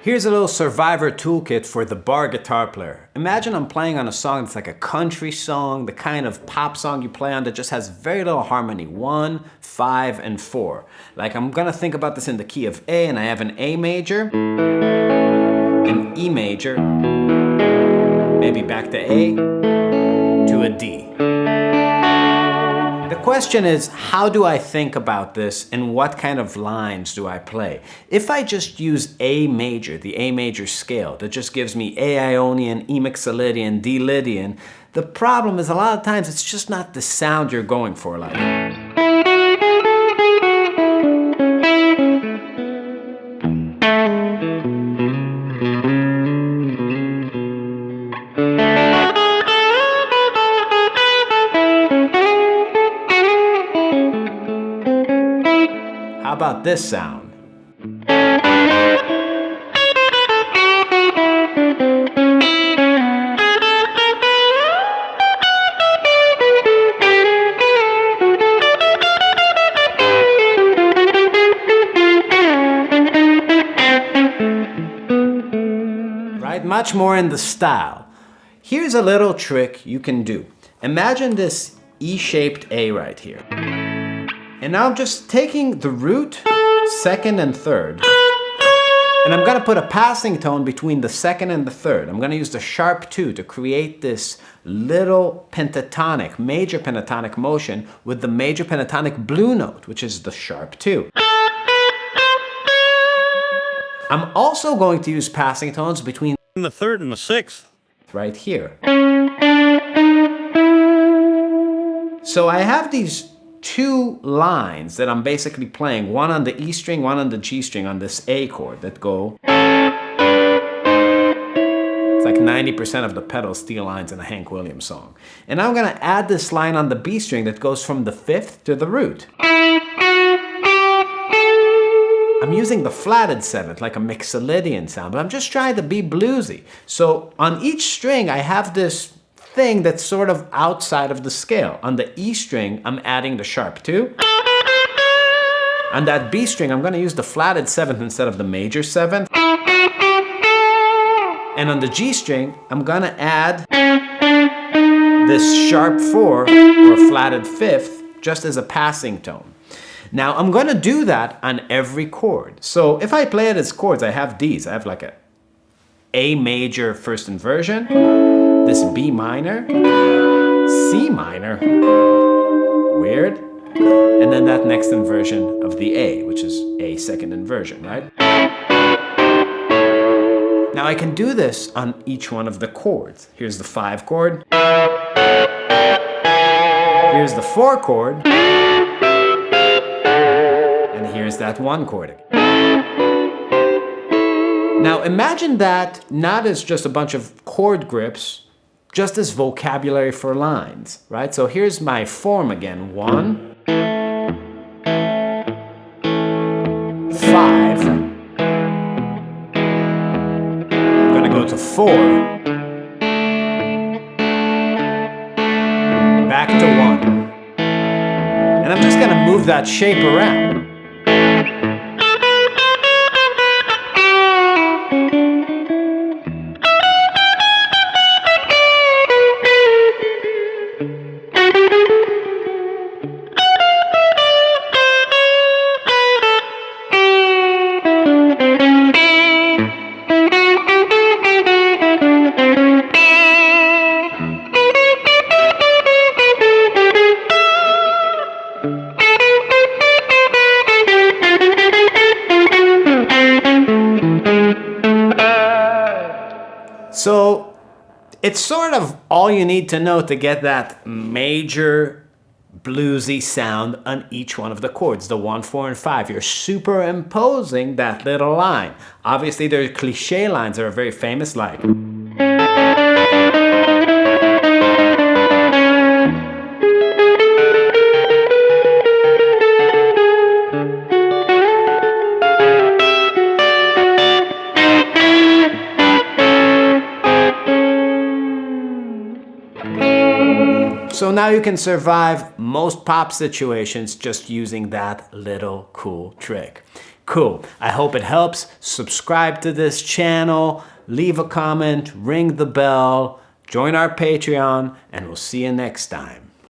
Here's a little survivor toolkit for the bar guitar player. Imagine I'm playing on a song that's like a country song, the kind of pop song you play on that just has very little harmony, 1, 5, and 4. Like I'm gonna think about this in the key of A, and I have an A major, an E major, maybe back to A, to a D. The question is, how do I think about this and what kind of lines do I play? If I just use A major, the A major scale, that just gives me A Ionian, E Mixolydian, D Lydian, the problem is a lot of times it's just not the sound you're going for. Like. How about this sound? Right? Much more in the style. Here's a little trick you can do. Imagine this E-shaped A right here. And now I'm just taking the root, second and third, and I'm gonna put a passing tone between the second and the third. I'm gonna use the sharp 2 to create this little pentatonic, major pentatonic motion with the major pentatonic blue note, which is the sharp 2. I'm also going to use passing tones between the third and the sixth. Right here. So I have these 2 lines that I'm basically playing, one on the E string, one on the G string on this A chord that go. It's like 90% of the pedal steel lines in a Hank Williams song. And I'm gonna add this line on the B string that goes from the 5th to the root. I'm using the flatted 7th, like a Mixolydian sound, but I'm just trying to be bluesy. So on each string, I have this thing that's sort of outside of the scale. On the E string, I'm adding the sharp 2. On that B string, I'm gonna use the flatted 7th instead of the major 7th. And on the G string, I'm gonna add this sharp 4 or flatted 5th just as a passing tone. Now I'm gonna do that on every chord. So if I play it as chords, I have these. I have like a A major first inversion, this B minor, C minor, weird, and then that next inversion of the A, which is A second inversion, right? Now I can do this on each one of the chords. Here's the 5 chord. Here's the 4 chord. And here's that 1 chord again. Now imagine that not as just a bunch of chord grips, just as vocabulary for lines, right? So here's my form again. 1, 5. I'm gonna go to 4. Back to 1. And I'm just gonna move that shape around. So it's sort of all you need to know to get that major bluesy sound on each one of the chords, the 1, 4, and 5. You're superimposing that little line. Obviously, there are cliche lines that are very famous, like. So now you can survive most pop situations just using that little cool trick. Cool. I hope it helps. Subscribe to this channel, leave a comment, ring the bell, join our Patreon, and we'll see you next time.